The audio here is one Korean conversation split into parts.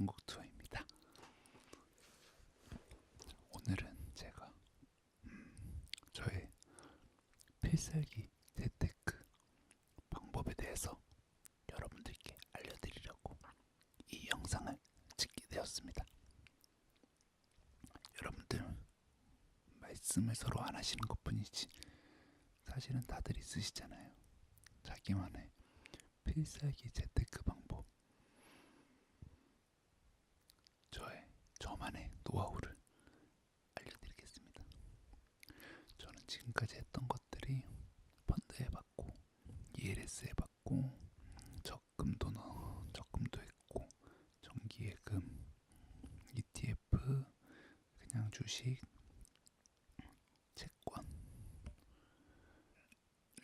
편곡 투어입니다. 오늘은 제가 저의 필살기 재테크 방법에 대해서 여러분들께 알려드리려고 이 영상을 찍게 되었습니다. 여러분들 말씀을 서로 안 하시는 것뿐이지 사실은 다들 있으시잖아요. 자기만의 필살기 재테크 방법, 저만의 노하우를 알려드리겠습니다. 저는 지금까지 했던 것들이 펀드 해봤고, ELS 해봤고, 적금도 했고, 정기예금, ETF, 그냥 주식, 채권,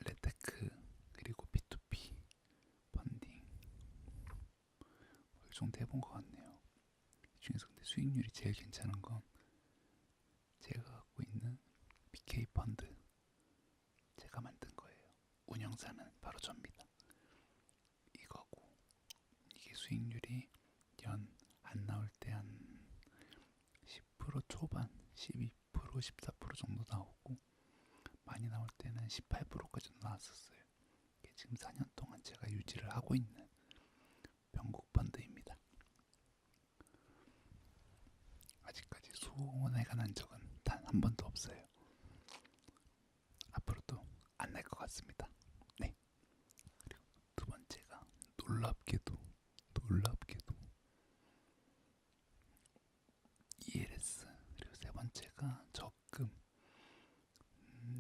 레테크, 그리고 P2P 펀딩 이 정도 해본 것 같네요. 이 중에서 근데 수익률이 제일 괜찮은 건 제가 갖고 있는 BK 펀드, 제가 만든 거예요. 운영사는 바로 접니다. 이거고, 이게 수익률이 연 안 나올 때 한 10% 초반, 12%, 14% 정도 나오고, 많이 나올 때는 18%까지도 나왔었어요. 이게 지금 4년 동안 제가 유지를 하고 있는 변곡 펀드입니다. 아직까지 손해가 난 적은 단 한 번도 없어요. 앞으로도 안 날 것 같습니다. 네. 그리고 두 번째가 놀랍게도 ELS, 그리고 세 번째가 적금,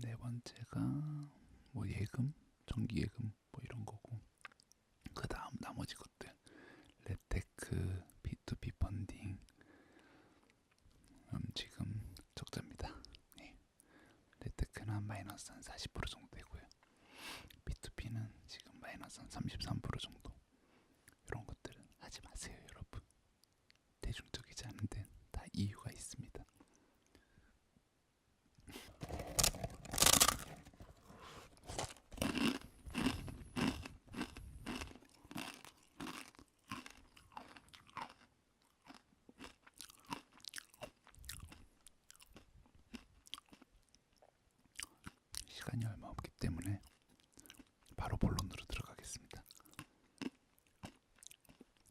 네 번째가 뭐 예금, 정기예금 뭐 이런 거고, 그 다음 나머지 것들 레테크, P2P 펀딩, 지금 적자입니다. 네. 레테크는 한 마이너스 한 40% 정도 되고요. P2P는 지금 마이너스 한 33% 정도. 이런 것들은 하지 마세요, 여러분. 대중적이지 않은 데는 다 이유가 있습니다. 시간이 얼마 없기 때문에 바로 본론으로 들어가겠습니다.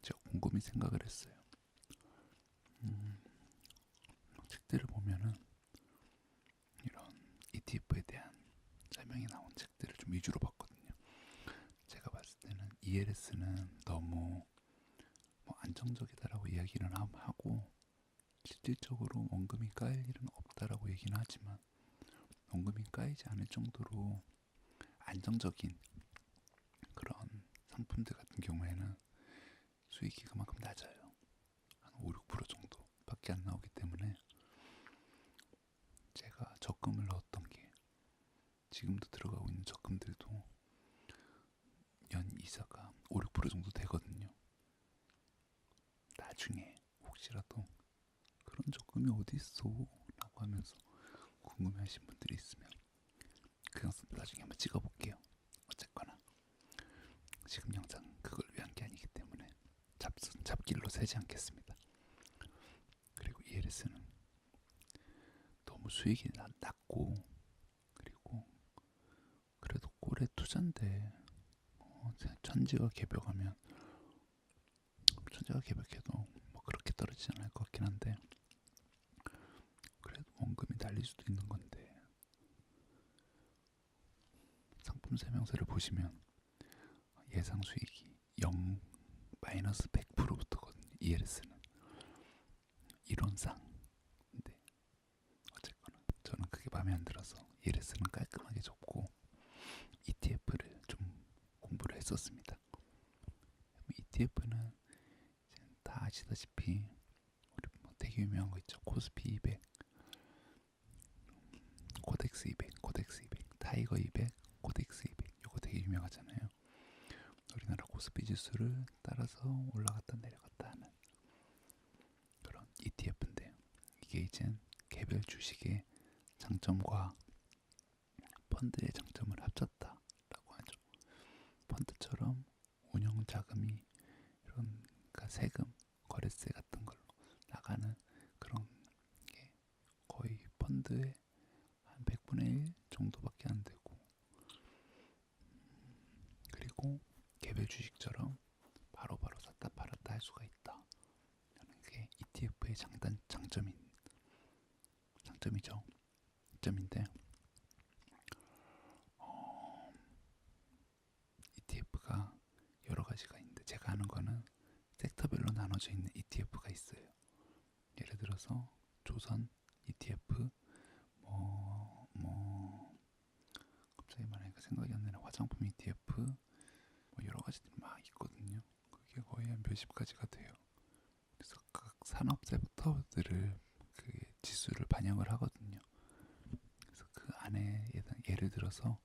제가 곰곰이 생각을 했어요. 책들을 보면은 이런 ETF에 대한 설명이 나온 책들을 좀 위주로 봤거든요. 제가 봤을 때는 ELS는 너무 안정적이다라고 이야기를 하고, 실질적으로 원금이 까일 일은 없다라고 얘기는 하지만, 원금이 까이지 않을 정도로 안정적인 그런 상품들 같은 경우에는 수익이 그만큼 낮아요. 한 5, 6% 정도밖에 안 나오기 때문에, 제가 적금을 넣었던 게, 지금도 들어가고 있는 적금들도 연 이자가 5, 6% 정도 되거든요. 나중에 혹시라도 그런 적금이 어디 있어? 라고 하면서 궁금해하신 분들이 있으면 그 영상 나중에 한번 찍어볼게요. 어쨌거나 지금 영상 그걸 위한 게 아니기 때문에 잡길로 새지 않겠습니다. 그리고 ELS는 너무 수익이 낮고, 그리고 그래도 꼴의 투자인데 천지가 개벽해도 뭐 그렇게 떨어지지 않을 것 같긴 한데, 그래도 원금이 날릴 수도 있는 건데, 상품 설명서를 보시면 예상 수익이 0, 마이너스 100%부터거든요. ELS는 이론상. 근데 어쨌거나 저는 그게 마음에 안 들어서 ELS는 깔끔하게 접고 ETF를 좀 공부를 했었습니다. ETF는 다 아시다시피 우리 뭐 되게 유명한 거 있죠. 코스피 200, 코덱스 200, 타이거 200, 코덱스 200. 이거 되게 유명하잖아요. 우리나라 코스피 지수를 따라서 올라갔다 내려갔다 하는 그런 ETF인데요. 이게 이젠 개별 주식의 장점과 펀드의 장점을 합쳤다라고 하죠. 펀드처럼 운영 자금이 이런, 그러니까 세금, 거래세 같은 걸로 나가는 그런 게 거의 펀드의 한 100분의 1 정도밖에 안 되고, 그리고 개별 주식처럼 바로바로 샀다 팔았다 할 수가 있다 하는 게 ETF의 장점이죠. 점인데, ETF가 여러 가지가 있는데 제가 아는 거는 섹터별로 나눠져 있는 ETF가 있어요. 예를 들어서 조선 ETF, 갑자기 말하니까 생각이 안 나네. 화장품 ETF, 여러 가지들이 막 있거든요. 그게 거의 한 몇십 가지가 돼요. 그래서 각 산업재부터들을 그 지수를 반영을 하거든요. 그래서 그 안에 예를 들어서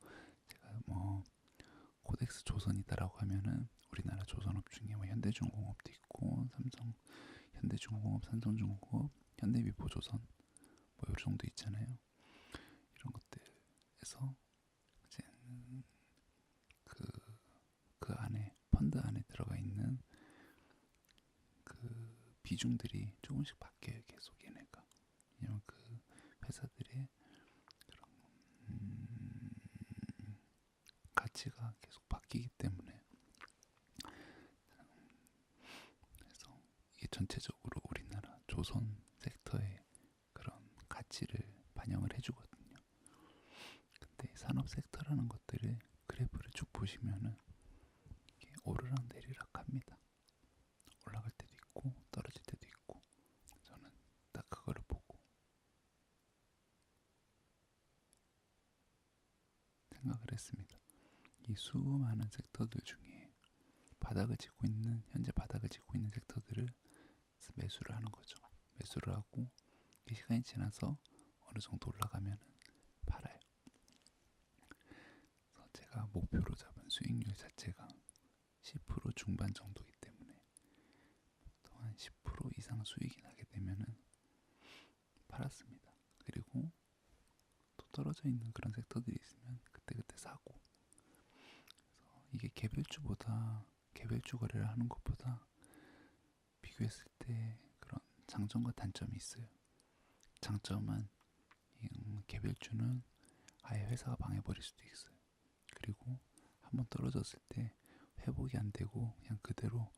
제가 코덱스 조선이다라고 하면은 우리나라 조선업 중에 현대중공업도 있고, 현대중공업, 삼성중공업, 현대미포조선 이 정도 있잖아요. 이런 것들에서 이제 그 안에 펀드 안에 들어가 있는 그 비중들이 조금씩 바뀌어요. 계속 얘네가. 왜냐면 그 회사들의 그런 가치가 계속 바뀌기 때문에. 그래서 이게 전체적으로 우리나라 조선 섹터의 그런 가치를 반영을 해주거든요. 근데 산업 섹터라는 것들을 그래프를 쭉 보시면은 이게 오르락 내리락 합니다. 올라갈 때도 있고 떨어질 때도 있고. 저는 딱 그거를 보고 생각을 했습니다. 이 수많은 섹터들 중에 현재 바닥을 짚고 있는 섹터들을 매수를 하는 거죠. 매수를 하고 이 시간이 지나서 어느 정도 올라가면 팔아요. 그래서 제가 목표로 잡은 수익률 자체가 10% 중반 정도이기 때문에 또 한 10% 이상 수익이 나게 되면은 팔았습니다. 그리고 또 떨어져 있는 그런 섹터들이 있으면 그때그때 사고. 그래서 이게 개별주 거래를 하는 것보다 비교했을 때 그런 장점과 단점이 있어요. 장점은 개별주는 아예 회사가 망해버릴 수도 있어요. 그리고 한번 떨어졌을 때 회복이 안 되고 그냥 그대로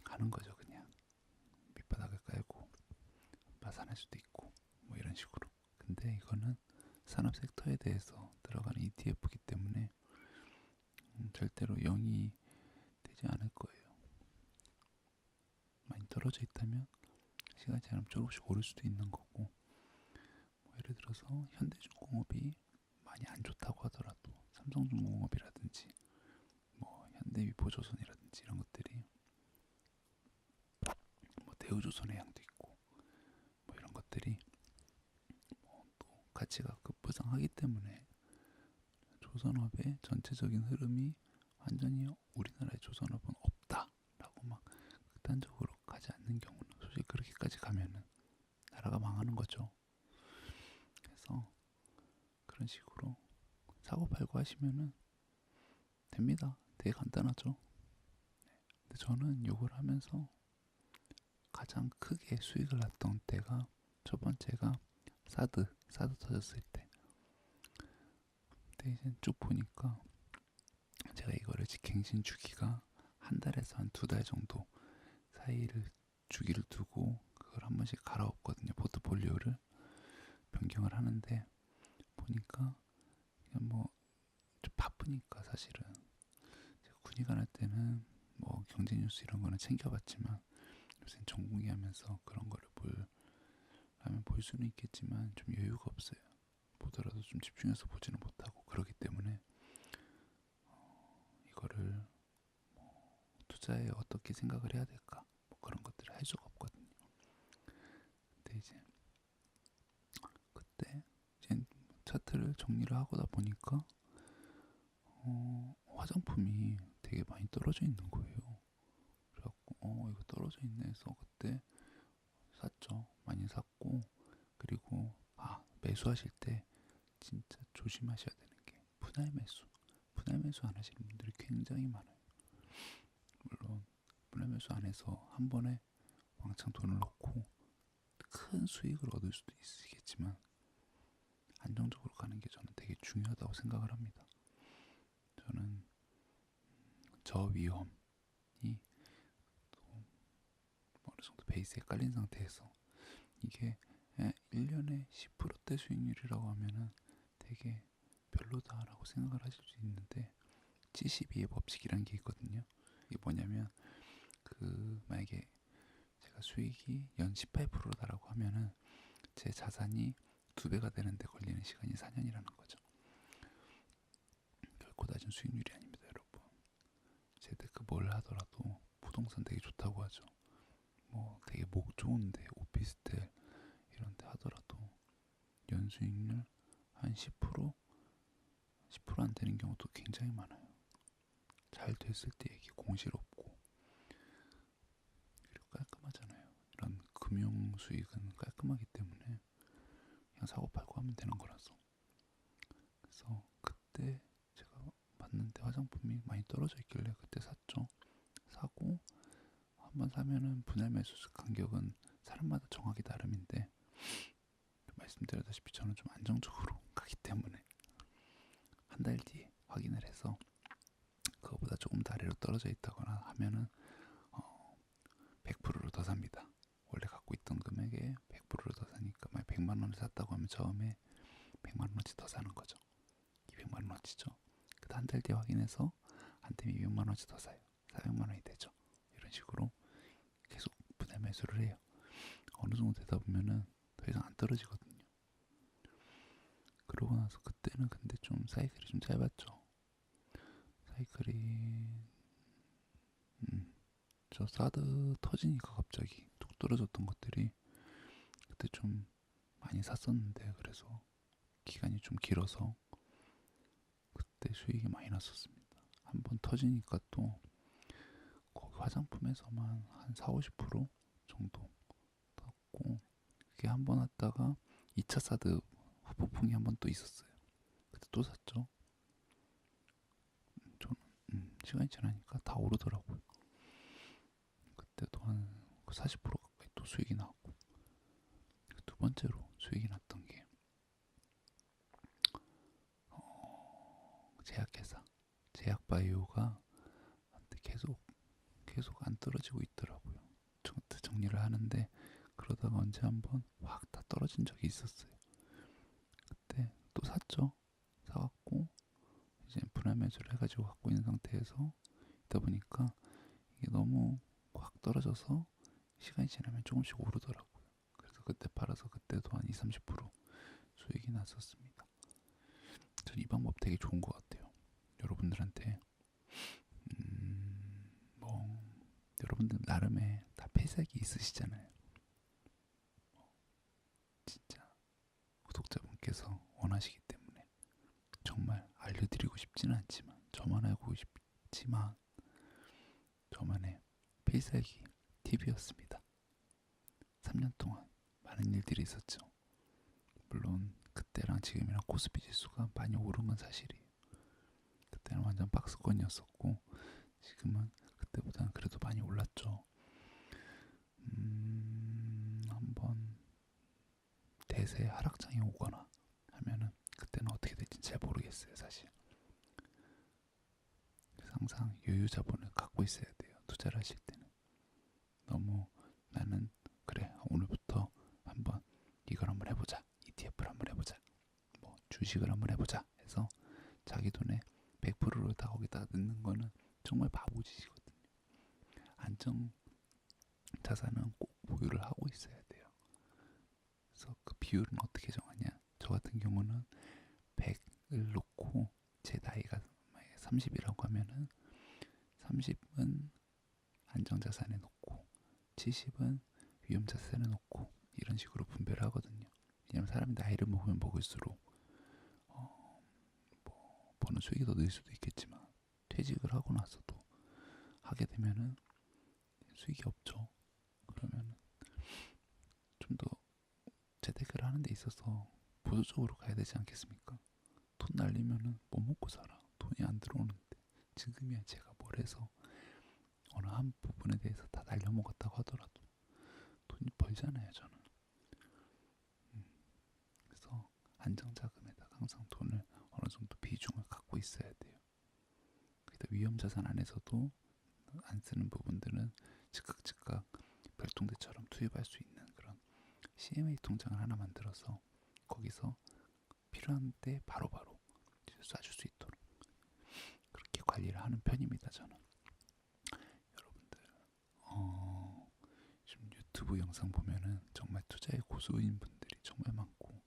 가는 거죠. 그냥 밑바닥을 깔고 파산할 수도 있고 이런 식으로. 근데 이거는 산업 섹터에 대해서 들어가는 ETF이기 때문에 절대로 0이 되지 않을 거예요. 많이 떨어져 있다면 시간이 지나면 조금씩 오를 수도 있는 거고, 예를 들어서 현대중공업이 많이 안 좋다고 하더라도 삼성중공업이라든지 현대미포조선이라든지 이런 것들이 대우조선해양도 있고 이런 것들이 또 가치가 급부상하기 때문에 조선업의 전체적인 흐름이 완전히 우리나라의 조선업은 없다라고 막 극단적으로 가지 않는 경우는, 솔직히 그렇게까지 가면은 나라가 망하는 거죠. 그래서 그런 식으로 사고 팔고 하시면은 됩니다. 되게 간단하죠. 근데 저는 이걸 하면서 가장 크게 수익을 났던 때가 첫 번째가 사드 터졌을 때. 근데 이제 쭉 보니까 제가 이거를 갱신 주기가 한 달에서 한 2달 정도 사이를 주기를 두고 그걸 한 번씩 갈아엎거든요. 포트폴리오를 변경을 하는데 보니까 그냥 좀 바쁘니까 사실은 제가 군의관 할 때는 경제 뉴스 이런 거는 챙겨봤지만 요새 전공의 하면서 그런 거를 볼 수는 있겠지만 좀 여유가 없어요. 보더라도 좀 집중해서 보지는 못하고 그러기 때문에 이거를 투자에 어떻게 생각을 해야 될까 그런 것들을 할 수가 없거든요. 근데 그때 차트를 정리를 하고다 보니까 화장품이 되게 많이 떨어져 있는 거예요. 그래갖고 이거 떨어져 있네 해서 그때 샀죠. 많이 샀고, 그리고 매수하실 때 진짜 조심하셔야 되는 게 분할 매수 안 하시는 분들이 굉장히 많아요. 물론 분할 매수 안 해서 한 번에 왕창 돈을 넣고 큰 수익을 얻을 수도 있겠지만 안정적으로 가는 게 저는 되게 중요하다고 생각을 합니다. 저는 저위험이 또 어느 정도 베이스에 깔린 상태에서 이게 1년에 10%대 수익률이라고 하면은 되게 별로다라고 생각을 하실 수 있는데, 72의 법칙이란 게 있거든요. 이게 뭐냐면 만약에 제가 수익이 연 18%다라고 하면은 제 자산이 2배가 되는데 걸리는 시간이 4년이라는 거죠. 결코 낮은 수익률이 아닙니다, 여러분. 재테크 뭘 하더라도 부동산 되게 좋다고 하죠. 뭐 되게 목 좋은데 오피스텔 이런 데 하더라도 연수익률 한 10%? 10%안 되는 경우도 굉장히 많아요. 잘 됐을 때 이게 공실없고 그리고 깔끔하잖아요. 이런 금융 수익은 깔끔하기 때문에 그냥 사고 팔고 하면 되는 거라서. 그래서 그때 제가 봤는데 화장품이 많이 떨어져 있길래 그때 샀죠. 사고 한번 사면은 분할 매수 간격은 사람마다 정하기 나름인데, 말씀드렸다시피 저는 좀 안정적으로 가기 때문에 한 달 뒤에 확인을 해서 그거보다 조금 더 아래로 떨어져 있다거나 하면은 100%로 더 삽니다. 원래 갖고 있던 금액에 100%로 더 사니까, 만약 100만 원을 샀다고 하면 처음에 100만 원어치 더 사는 거죠. 200만 원어치죠. 그 한 달 뒤에 확인해서 안 되면 200만 원어치 더 사요. 400만 원이 되죠. 이런 식으로 계속 분할 매수를 해요. 어느 정도 되다 보면은 더 이상 안 떨어지거든요. 그러고 나서 그때는 근데 좀 사이클이 좀 짧았죠. 사이클이 저 사드 터지니까 갑자기 뚝 떨어졌던 것들이 그때 좀 많이 샀었는데, 그래서 기간이 좀 길어서 그때 수익이 많이 났었습니다. 한번 터지니까 또 거기 화장품에서만 한 4, 50% 정도 떴고, 그게 한 번 왔다가 2차 사드 후폭풍이 한 번 또 있었어요. 그때 또 샀죠. 저는 시간이 지나니까 다 오르더라고요. 그때도 한 40% 가까이 또 수익이 나왔고, 두 번째로 수익이 났던 게 제약회사, 제약바이오가 계속 안 떨어지고 있더라고요. 정리를 하는데 그러다가 언제 한번 확 다 떨어진 적이 있었어요. 그때 또 샀죠. 사갖고 이제 분할 매수를 해가지고 갖고 있는 상태에서 있다 보니까 이게 너무 확 떨어져서 시간이 지나면 조금씩 오르더라고요. 그래서 그때 팔아서 그때도 한 20, 30% 수익이 났었습니다. 전 이 방법 되게 좋은 것 같아요. 여러분들한테 뭐 여러분들 나름의 다 필살기 있으시잖아요. 진짜 구독자분께서 원하시기 때문에 정말 알려드리고 싶지는 않지만, 저만 알고 싶지만 저만의 필살기 팁이었습니다. 3년 동안 많은 일들이 있었죠. 물론 그때랑 지금이랑 코스피 지수가 많이 오른 건 사실이에요. 그때는 완전 박스권이었었고 지금은 그때보다는 그래도 많이 올랐죠. 한번 대세 하락장이 오거나 하면은 그때는 어떻게 될지 잘 모르겠어요, 사실. 그래서 항상 여유 자본을 갖고 있어야 돼요, 투자를 하실 때는. 너무 나는 그래 오늘부터 한번 이걸 한번 해보자, ETF를 한번 해보자, 뭐 주식을 한번 해보자 해서 자기 돈의 100%를 다 거기다 넣는 거는 정말 바보짓이거든요. 안정 자산은 꼭 보유를 하고 있어야 돼요. 그래서 그 비율은 어떻게 정하냐? 저 같은 경우는 100을 놓고 제 나이가 30이라고 하면은 30은 안정자산에 놓고 70은 위험자산에 놓고 이런 식으로 분배를 하거든요. 왜냐면 사람이 나이를 먹으면 먹을수록 뭐 버는 수익이 더 늘 수도 있겠지만 퇴직을 하고 나서도 하게 되면은 수익이 없죠. 그러면 좀 더 재테크를 하는 데 있어서 보수적으로 가야 되지 않겠습니까? 돈 날리면은 못 먹고 살아. 돈이 안 들어오는데 지금이야 제가 뭘 해서 어느 한 부분에 대해서 다 날려먹었다고 하더라도 벌잖아요, 저는. 그래서 안정자금에다가 항상 돈을 어느 정도 비중을 갖고 있어야 돼요. 그래서 위험자산 안에서도 안 쓰는 부분들은 즉각 별도대처럼 투입할 수 있는 그런 CMA 통장을 하나 만들어서 거기서 필요한 때 바로바로 쏴줄 수 있도록 그렇게 관리를 하는 편입니다, 저는. 여러분들, 지금 유튜브 영상 보면은 정말 투자에 고수인 분들이 정말 많고,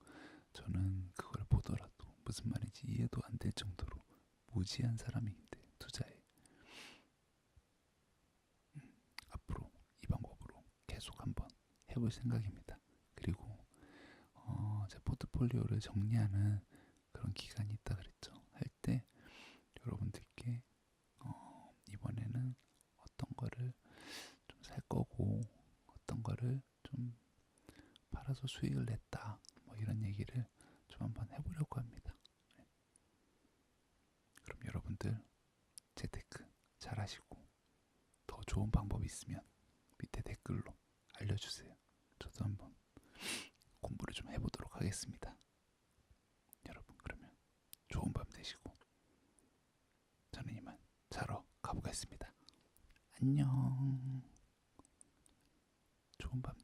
저는 그걸 보더라도 무슨 말인지 이해도 안 될 정도로 무지한 사람인데 투자에 앞으로 이 방법으로 계속 한번 해볼 생각입니다. 그리고 제 포트폴리오를 정리하는 그런 기간이 있다 그랬죠. 할 때 여러분들께 이번에는 어떤 거를 좀 살 거고 어떤 거를 좀 팔아서 수익을 냈다, 뭐 이런 얘기를 좀 한번 해보려고 합니다. 네. 그럼 여러분들 재테크 잘 하시고 더 좋은 방법이 있으면 밑에 댓글로 알려주세요. 저도 한번 공부를 좀 해보도록 하겠습니다. 여러분, 그러면 좋은 밤 되시고 저는 이만 자러 가보겠습니다. 안녕. 좋은 밤